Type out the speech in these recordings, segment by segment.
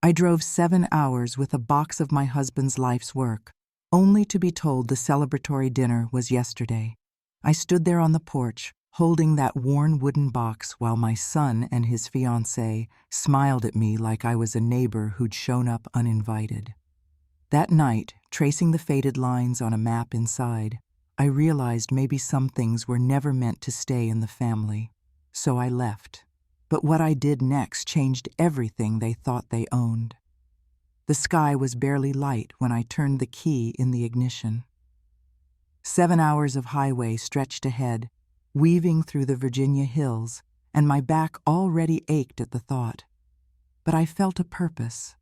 I drove 7 hours with a box of my husband's life's work, only to be told the celebratory dinner was yesterday. I stood there on the porch, holding that worn wooden box while my son and his fiancée smiled at me like I was a neighbor who'd shown up uninvited. That night, tracing the faded lines on a map inside, I realized maybe some things were never meant to stay in the family. So I left. But what I did next changed everything they thought they owned. The sky was barely light when I turned the key in the ignition. 7 hours of highway stretched ahead, weaving through the Virginia hills, and my back already ached at the thought. But I felt a purpose,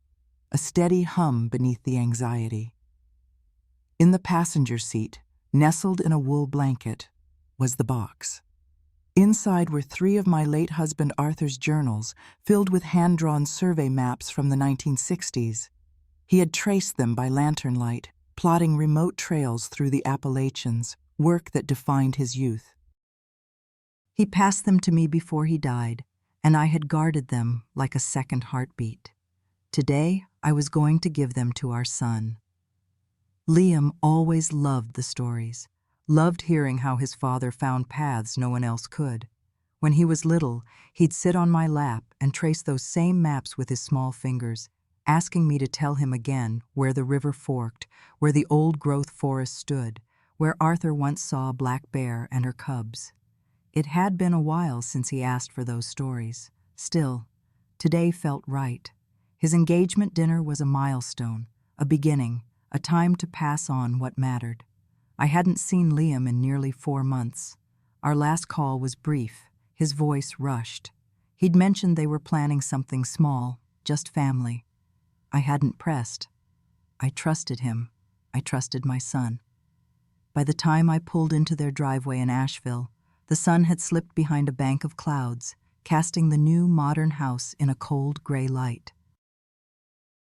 a steady hum beneath the anxiety. In the passenger seat, nestled in a wool blanket, was the box. Inside were 3 of my late husband Arthur's journals, filled with hand-drawn survey maps from the 1960s. He had traced them by lantern light, plotting remote trails through the Appalachians, work that defined his youth. He passed them to me before he died, and I had guarded them like a second heartbeat. Today, I was going to give them to our son. Liam always loved the stories, loved hearing how his father found paths no one else could. When he was little, he'd sit on my lap and trace those same maps with his small fingers, asking me to tell him again where the river forked, where the old-growth forest stood, where Arthur once saw a black bear and her cubs. It had been a while since he asked for those stories. Still, today felt right. His engagement dinner was a milestone, a beginning, a time to pass on what mattered. I hadn't seen Liam in nearly 4 months. Our last call was brief. His voice rushed. He'd mentioned they were planning something small, just family. I hadn't pressed. I trusted him. I trusted my son. By the time I pulled into their driveway in Asheville, the sun had slipped behind a bank of clouds, casting the new modern house in a cold gray light.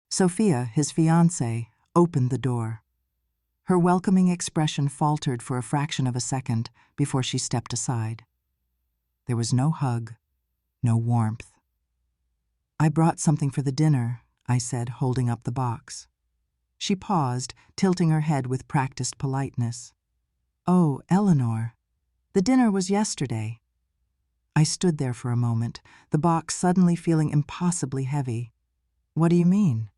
Sophia, his fiancée, opened the door. Her welcoming expression faltered for a fraction of a second before she stepped aside. There was no hug, no warmth. "I brought something for the dinner," I said, holding up the box. She paused, tilting her head with practiced politeness. "Oh, Eleanor, the dinner was yesterday." I stood there for a moment, the box suddenly feeling impossibly heavy. "What do you mean?"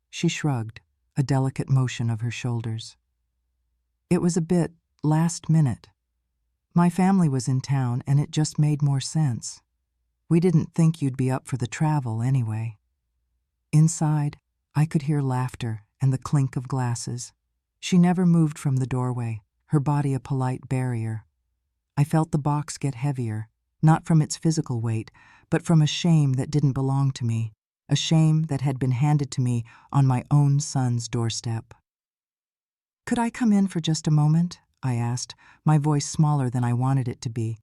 She shrugged, a delicate motion of her shoulders. "It was a bit last minute. My family was in town, and it just made more sense. We didn't think you'd be up for the travel anyway." Inside, I could hear laughter and the clink of glasses. She never moved from the doorway, her body a polite barrier. I felt the box get heavier, not from its physical weight, but from a shame that didn't belong to me, a shame that had been handed to me on my own son's doorstep. "Could I come in for just a moment?" I asked, my voice smaller than I wanted it to be.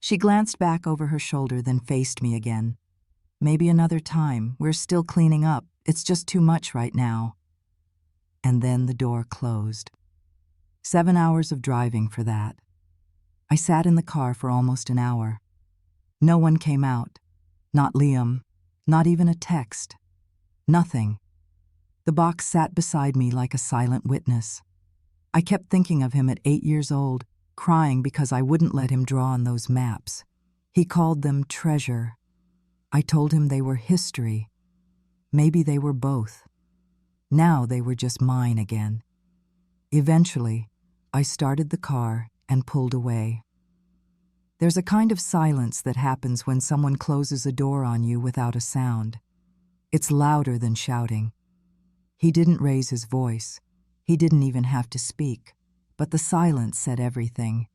She glanced back over her shoulder, then faced me again. "Maybe another time. We're still cleaning up. It's just too much right now." And then the door closed. 7 hours of driving for that. I sat in the car for almost an hour. No one came out. Not Liam. Not even a text. Nothing. The box sat beside me like a silent witness. I kept thinking of him at 8 years old, crying because I wouldn't let him draw on those maps. He called them treasure. I told him they were history. Maybe they were both. Now they were just mine again. Eventually, I started the car and pulled away. There's a kind of silence that happens when someone closes a door on you without a sound. It's louder than shouting. He didn't raise his voice. He didn't even have to speak, but the silence said everything.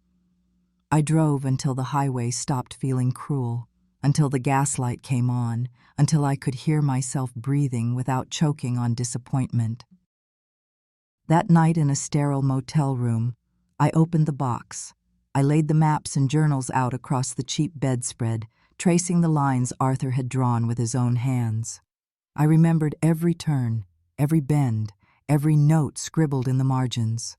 I drove until the highway stopped feeling cruel, until the gaslight came on, until I could hear myself breathing without choking on disappointment. That night in a sterile motel room, I opened the box. I laid the maps and journals out across the cheap bedspread, tracing the lines Arthur had drawn with his own hands. I remembered every turn, every bend, every note scribbled in the margins.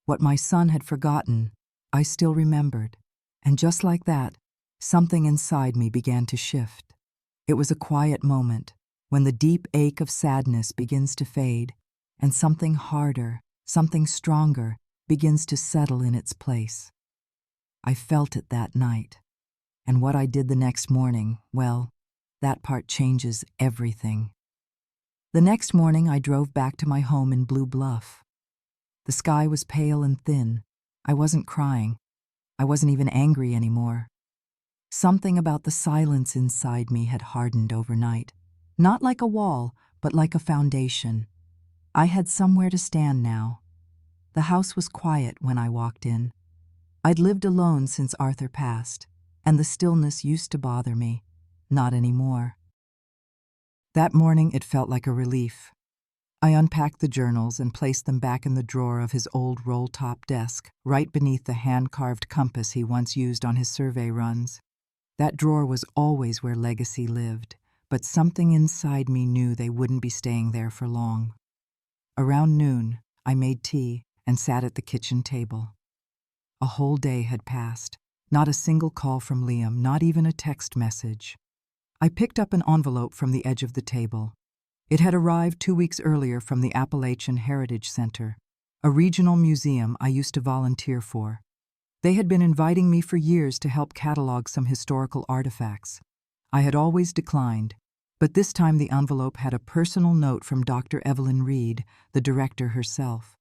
What my son had forgotten, I still remembered. And just like that, something inside me began to shift. It was a quiet moment, when the deep ache of sadness begins to fade, and something harder, something stronger, begins to settle in its place. I felt it that night, and what I did the next morning, well, that part changes everything. The next morning I drove back to my home in Blue Bluff. The sky was pale and thin. I wasn't crying. I wasn't even angry anymore. Something about the silence inside me had hardened overnight. Not like a wall, but like a foundation. I had somewhere to stand now. The house was quiet when I walked in. I'd lived alone since Arthur passed, and the stillness used to bother me. Not anymore. That morning it felt like a relief. I unpacked the journals and placed them back in the drawer of his old roll-top desk, right beneath the hand-carved compass he once used on his survey runs. That drawer was always where legacy lived, but something inside me knew they wouldn't be staying there for long. Around noon, I made tea and sat at the kitchen table. A whole day had passed. Not a single call from Liam, not even a text message. I picked up an envelope from the edge of the table. It had arrived 2 weeks earlier from the Appalachian Heritage Center, a regional museum I used to volunteer for. They had been inviting me for years to help catalog some historical artifacts. I had always declined, but this time the envelope had a personal note from Dr. Evelyn Reed, the director herself.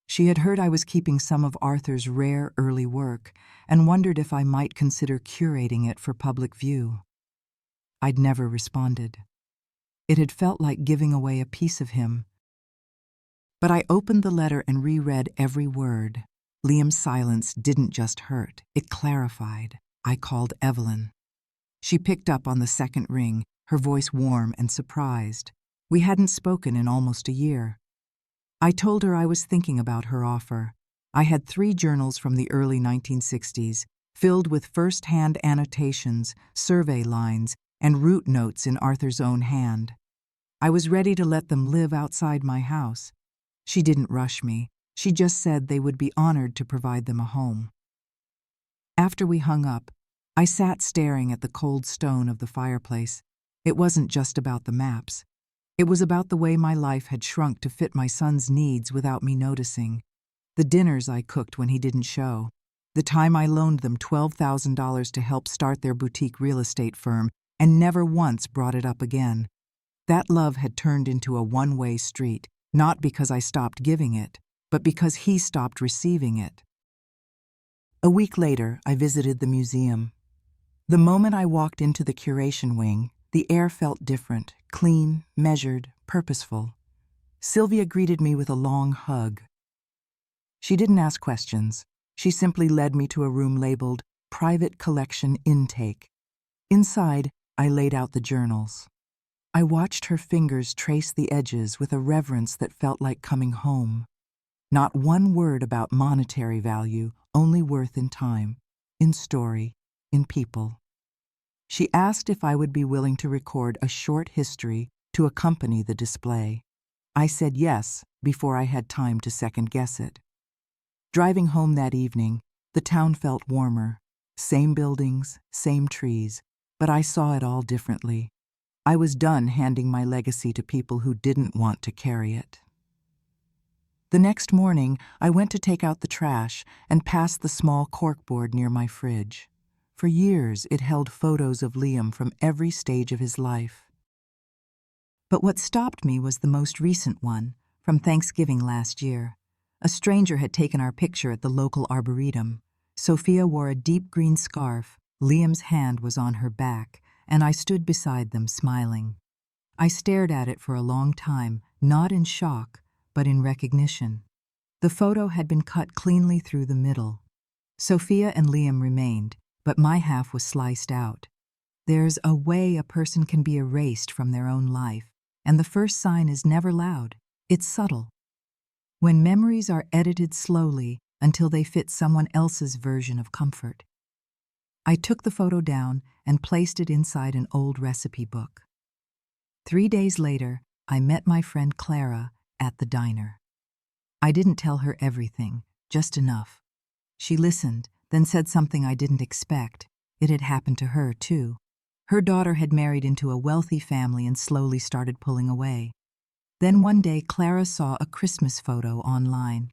She had heard I was keeping some of Arthur's rare early work and wondered if I might consider curating it for public view. I'd never responded. It had felt like giving away a piece of him. But I opened the letter and reread every word. Liam's silence didn't just hurt, it clarified. I called Evelyn. She picked up on the second ring, her voice warm and surprised. We hadn't spoken in almost a year. I told her I was thinking about her offer. I had 3 journals from the early 1960s, filled with first-hand annotations, survey lines, and route notes in Arthur's own hand. I was ready to let them live outside my house. She didn't rush me. She just said they would be honored to provide them a home. After we hung up, I sat staring at the cold stone of the fireplace. It wasn't just about the maps. It was about the way my life had shrunk to fit my son's needs without me noticing. The dinners I cooked when he didn't show. The time I loaned them $12,000 to help start their boutique real estate firm and never once brought it up again. That love had turned into a one-way street, not because I stopped giving it, but because he stopped receiving it. A week later, I visited the museum. The moment I walked into the curation wing, the air felt different, clean, measured, purposeful. Sylvia greeted me with a long hug. She didn't ask questions. She simply led me to a room labeled Private Collection Intake. Inside, I laid out the journals. I watched her fingers trace the edges with a reverence that felt like coming home. Not one word about monetary value, only worth in time, in story, in people. She asked if I would be willing to record a short history to accompany the display. I said yes before I had time to second-guess it. Driving home that evening, the town felt warmer. Same buildings, same trees, but I saw it all differently. I was done handing my legacy to people who didn't want to carry it. The next morning, I went to take out the trash and passed the small corkboard near my fridge. For years, it held photos of Liam from every stage of his life. But what stopped me was the most recent one, from Thanksgiving last year. A stranger had taken our picture at the local arboretum. Sophia wore a deep green scarf, Liam's hand was on her back, and I stood beside them smiling. I stared at it for a long time, not in shock, but in recognition. The photo had been cut cleanly through the middle. Sophia and Liam remained, but my half was sliced out. There's a way a person can be erased from their own life, and the first sign is never loud, it's subtle. When memories are edited slowly until they fit someone else's version of comfort. I took the photo down and placed it inside an old recipe book. 3 days later, I met my friend Clara at the diner. I didn't tell her everything, just enough. She listened, then said something I didn't expect. It had happened to her, too. Her daughter had married into a wealthy family and slowly started pulling away. Then one day, Clara saw a Christmas photo online.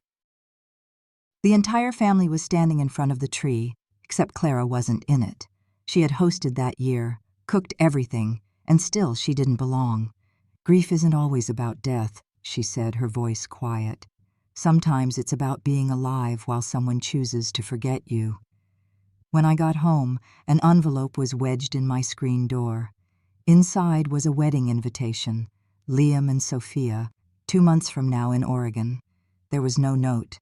The entire family was standing in front of the tree, except Clara wasn't in it. She had hosted that year, cooked everything, and still she didn't belong. "Grief isn't always about death," she said, her voice quiet. "Sometimes it's about being alive while someone chooses to forget you." When I got home, an envelope was wedged in my screen door. Inside was a wedding invitation, Liam and Sophia, 2 months from now in Oregon. There was no note,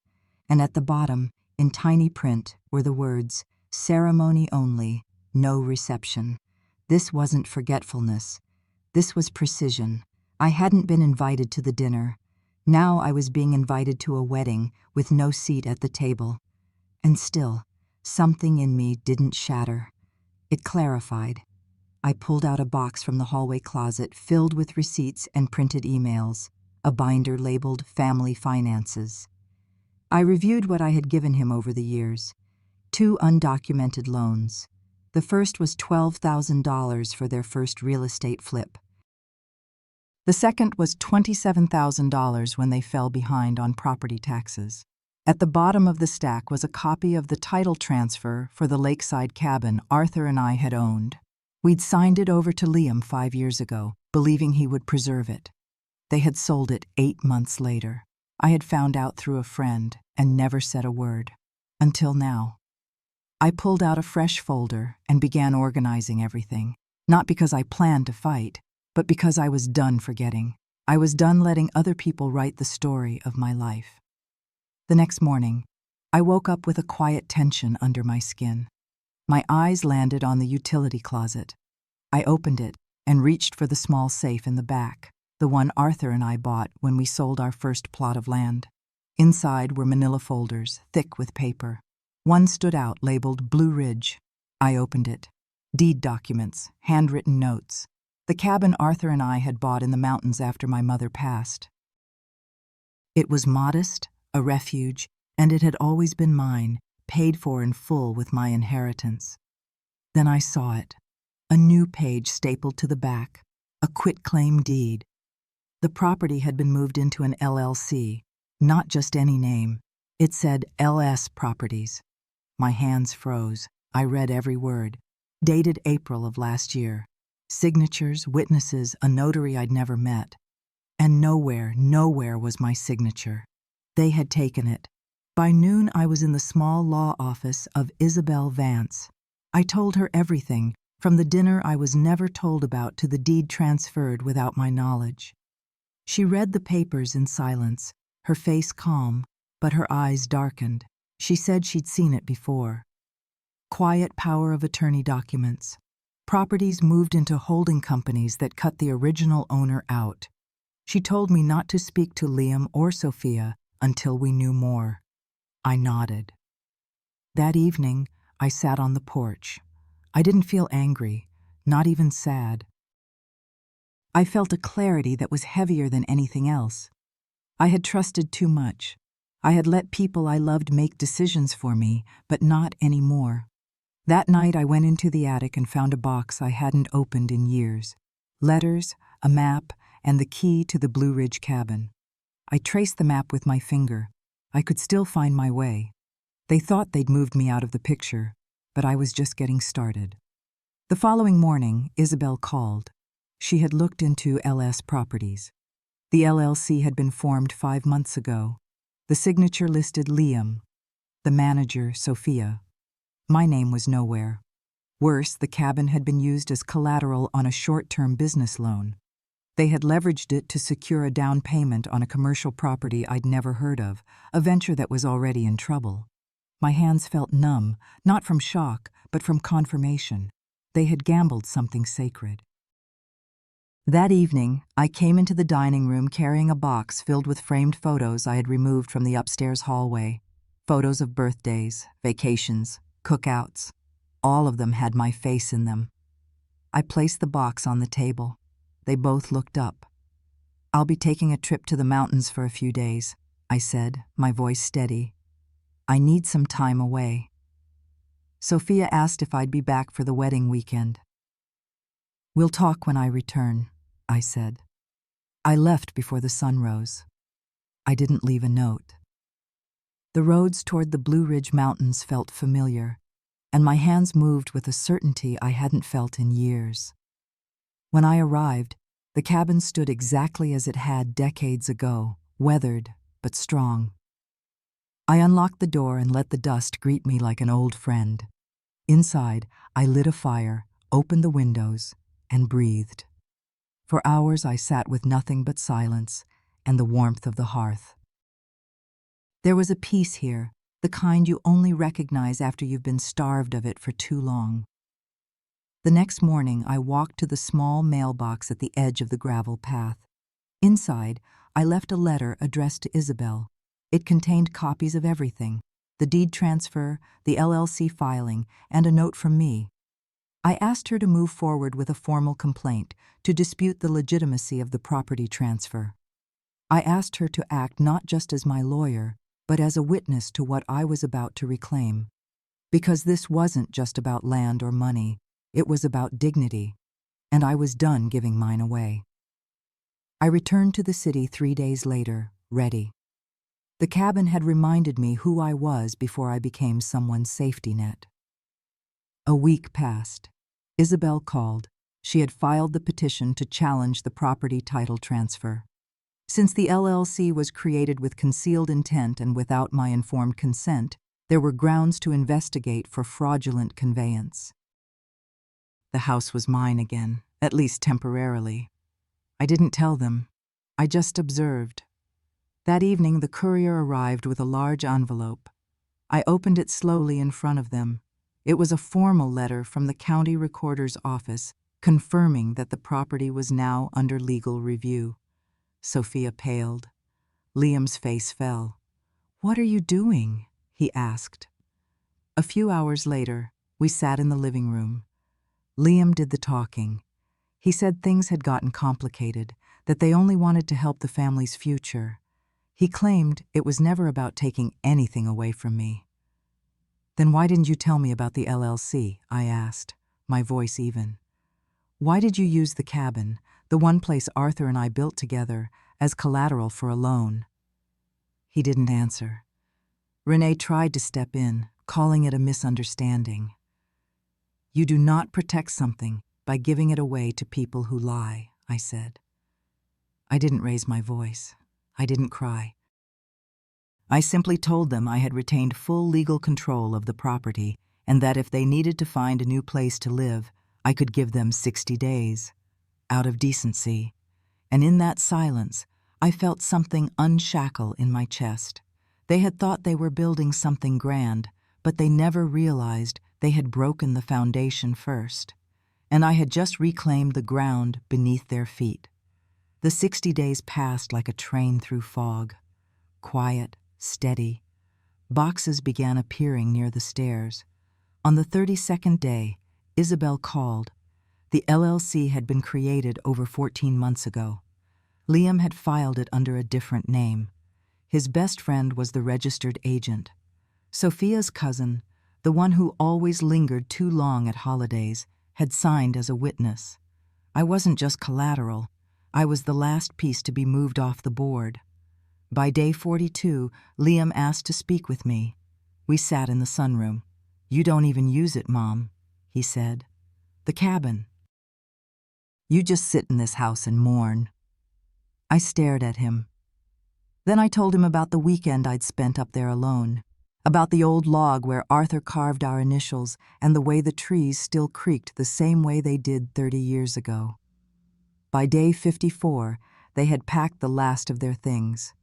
and at the bottom, in tiny print, were the words, "Ceremony only, no reception." This wasn't forgetfulness. This was precision. I hadn't been invited to the dinner. Now I was being invited to a wedding with no seat at the table. And still, something in me didn't shatter. It clarified. I pulled out a box from the hallway closet filled with receipts and printed emails, a binder labeled Family Finances. I reviewed what I had given him over the years. 2 undocumented loans. The first was $12,000 for their first real estate flip. The second was $27,000 when they fell behind on property taxes. At the bottom of the stack was a copy of the title transfer for the lakeside cabin Arthur and I had owned. We'd signed it over to Liam 5 years ago, believing he would preserve it. They had sold it 8 months later. I had found out through a friend and never said a word. Until now. I pulled out a fresh folder and began organizing everything, not because I planned to fight, but because I was done forgetting. I was done letting other people write the story of my life. The next morning, I woke up with a quiet tension under my skin. My eyes landed on the utility closet. I opened it and reached for the small safe in the back, the one Arthur and I bought when we sold our first plot of land. Inside were manila folders, thick with paper. One stood out, labeled Blue Ridge. I opened it. Deed documents, handwritten notes. The cabin Arthur and I had bought in the mountains after my mother passed. It was modest, a refuge, and it had always been mine, paid for in full with my inheritance. Then I saw it. A new page stapled to the back, a quitclaim deed. The property had been moved into an LLC, not just any name. It said LS Properties. My hands froze. I read every word. Dated April of last year. Signatures, witnesses, a notary I'd never met. And nowhere was my signature. They had taken it. By noon, I was in the small law office of Isabel Vance. I told her everything, from the dinner I was never told about to the deed transferred without my knowledge. She read the papers in silence, her face calm, but her eyes darkened. She said she'd seen it before. Quiet power of attorney documents. Properties moved into holding companies that cut the original owner out. She told me not to speak to Liam or Sophia until we knew more. I nodded. That evening, I sat on the porch. I didn't feel angry, not even sad. I felt a clarity that was heavier than anything else. I had trusted too much. I had let people I loved make decisions for me, but not anymore. That night I went into the attic and found a box I hadn't opened in years. Letters, a map, and the key to the Blue Ridge cabin. I traced the map with my finger. I could still find my way. They thought they'd moved me out of the picture, but I was just getting started. The following morning, Isabel called. She had looked into LS Properties. The LLC had been formed 5 months ago. The signature listed Liam. The manager, Sophia. My name was nowhere. Worse, the cabin had been used as collateral on a short-term business loan. They had leveraged it to secure a down payment on a commercial property I'd never heard of, a venture that was already in trouble. My hands felt numb, not from shock, but from confirmation. They had gambled something sacred. That evening, I came into the dining room carrying a box filled with framed photos I had removed from the upstairs hallway. Photos of birthdays, vacations, cookouts. All of them had my face in them. I placed the box on the table. They both looked up. "I'll be taking a trip to the mountains for a few days," I said, my voice steady. "I need some time away." Sophia asked if I'd be back for the wedding weekend. "We'll talk when I return," I said. I left before the sun rose. I didn't leave a note. The roads toward the Blue Ridge Mountains felt familiar, and my hands moved with a certainty I hadn't felt in years. When I arrived, the cabin stood exactly as it had decades ago, weathered but strong. I unlocked the door and let the dust greet me like an old friend. Inside, I lit a fire, opened the windows, and breathed. For hours I sat with nothing but silence and the warmth of the hearth. There was a peace here, the kind you only recognize after you've been starved of it for too long. The next morning, I walked to the small mailbox at the edge of the gravel path. Inside, I left a letter addressed to Isabel. It contained copies of everything: the deed transfer, the LLC filing, and a note from me. I asked her to move forward with a formal complaint to dispute the legitimacy of the property transfer. I asked her to act not just as my lawyer, but as a witness to what I was about to reclaim. Because this wasn't just about land or money, it was about dignity, and I was done giving mine away. I returned to the city 3 days later, ready. The cabin had reminded me who I was before I became someone's safety net. A week passed. Isabel called. She had filed the petition to challenge the property title transfer. Since the LLC was created with concealed intent and without my informed consent, there were grounds to investigate for fraudulent conveyance. The house was mine again, at least temporarily. I didn't tell them. I just observed. That evening, the courier arrived with a large envelope. I opened it slowly in front of them. It was a formal letter from the county recorder's office confirming that the property was now under legal review. Sophia paled. Liam's face fell. "What are you doing?" he asked. A few hours later, we sat in the living room. Liam did the talking. He said things had gotten complicated, that they only wanted to help the family's future. He claimed it was never about taking anything away from me. "Then why didn't you tell me about the LLC?" I asked, my voice even. "Why did you use the cabin, the one place Arthur and I built together, as collateral for a loan?" He didn't answer. Renee tried to step in, calling it a misunderstanding. "You do not protect something by giving it away to people who lie," I said. I didn't raise my voice. I didn't cry. I simply told them I had retained full legal control of the property and that if they needed to find a new place to live, I could give them 60 days, out of decency. And in that silence, I felt something unshackle in my chest. They had thought they were building something grand, but they never realized they had broken the foundation first. And I had just reclaimed the ground beneath their feet. The 60 days passed like a train through fog. Quiet, steady. Boxes began appearing near the stairs. On the 32nd day, Isabel called. The LLC had been created over 14 months ago. Liam had filed it under a different name. His best friend was the registered agent. Sophia's cousin, the one who always lingered too long at holidays, had signed as a witness. I wasn't just collateral. I was the last piece to be moved off the board. By day 42, Liam asked to speak with me. We sat in the sunroom. "You don't even use it, Mom," he said. "The cabin. You just sit in this house and mourn." I stared at him. Then I told him about the weekend I'd spent up there alone, about the old log where Arthur carved our initials and the way the trees still creaked the same way they did 30 years ago. By day 54, they had packed the last of their things.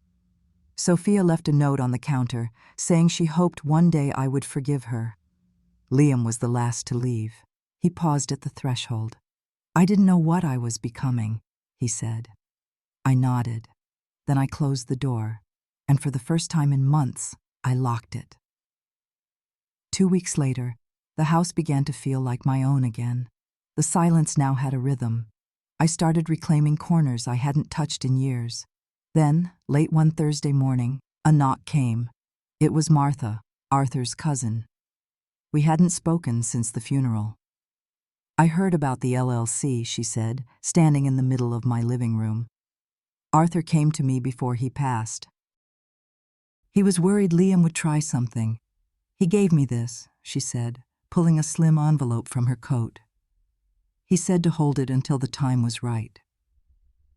Sophia left a note on the counter saying she hoped one day I would forgive her. Liam was the last to leave. He paused at the threshold. "I didn't know what I was becoming," he said. I nodded. Then I closed the door, and for the first time in months, I locked it. 2 weeks later, the house began to feel like my own again. The silence now had a rhythm. I started reclaiming corners I hadn't touched in years. Then, late one Thursday morning, a knock came. It was Martha, Arthur's cousin. We hadn't spoken since the funeral. I heard about the LLC, she said, standing in the middle of my living room. Arthur came to me before he passed. He was worried Liam would try something. He gave me this, she said, pulling a slim envelope from her coat. He said to hold it until the time was right.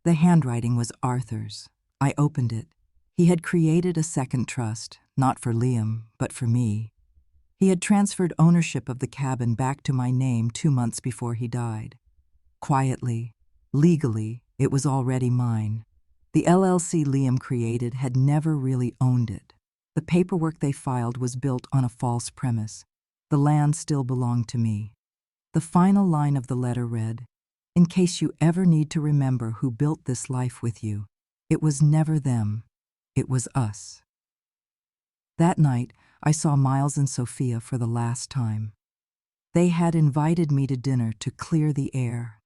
The handwriting was Arthur's. I opened it. He had created a second trust, not for Liam, but for me. He had transferred ownership of the cabin back to my name 2 months before he died. Quietly, legally, it was already mine. The LLC Liam created had never really owned it. The paperwork they filed was built on a false premise. The land still belonged to me. The final line of the letter read, "In case you ever need to remember who built this life with you, it was never them, it was us." That night, I saw Miles and Sophia for the last time. They had invited me to dinner to clear the air.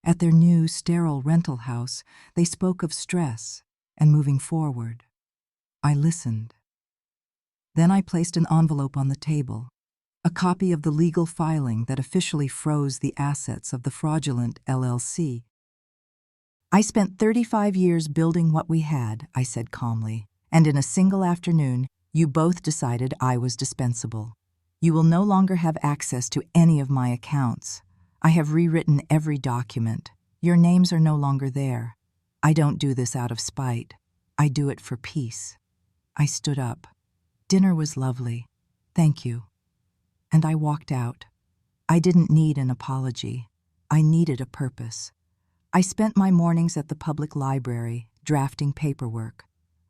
At their new, sterile rental house, they spoke of stress and moving forward. I listened. Then I placed an envelope on the table, a copy of the legal filing that officially froze the assets of the fraudulent LLC. "I spent 35 years building what we had," I said calmly, "and in a single afternoon, you both decided I was dispensable. You will no longer have access to any of my accounts. I have rewritten every document. Your names are no longer there. I don't do this out of spite. I do it for peace." I stood up. Dinner was lovely. Thank you. And I walked out. I didn't need an apology. I needed a purpose. I spent my mornings at the public library, drafting paperwork.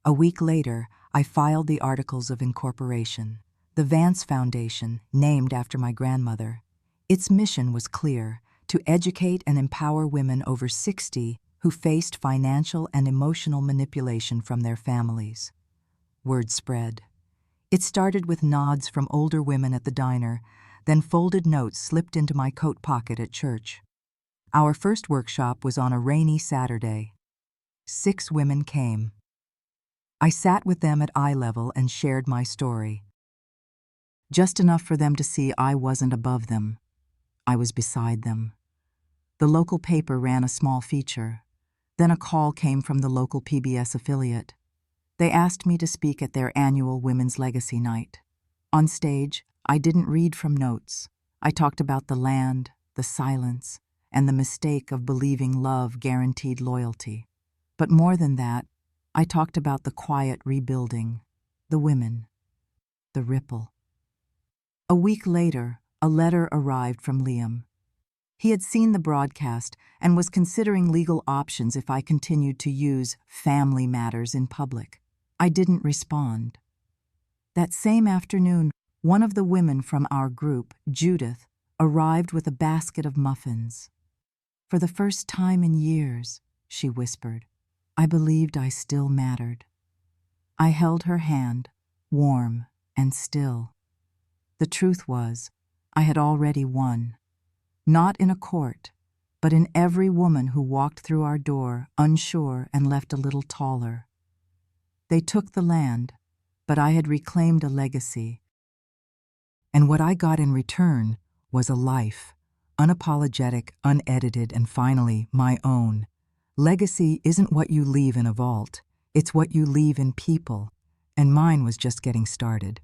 A week later, I filed the Articles of Incorporation. The Vance Foundation, named after my grandmother. Its mission was clear: to educate and empower women over 60 who faced financial and emotional manipulation from their families. Word spread. It started with nods from older women at the diner, then folded notes slipped into my coat pocket at church. Our first workshop was on a rainy Saturday. 6 women came. I sat with them at eye level and shared my story. Just enough for them to see I wasn't above them. I was beside them. The local paper ran a small feature. Then a call came from the local PBS affiliate. They asked me to speak at their annual Women's Legacy Night. On stage, I didn't read from notes. I talked about the land, the silence, and the mistake of believing love guaranteed loyalty. But more than that, I talked about the quiet rebuilding, the women, the ripple. A week later, a letter arrived from Liam. He had seen the broadcast and was considering legal options if I continued to use family matters in public. I didn't respond. That same afternoon, one of the women from our group, Judith, arrived with a basket of muffins. "For the first time in years," she whispered, "I believed I still mattered." I held her hand, warm and still. The truth was, I had already won. Not in a court, but in every woman who walked through our door, unsure and left a little taller. They took the land, but I had reclaimed a legacy. And what I got in return was a life, unapologetic, unedited, and finally, my own. Legacy isn't what you leave in a vault, it's what you leave in people, and mine was just getting started.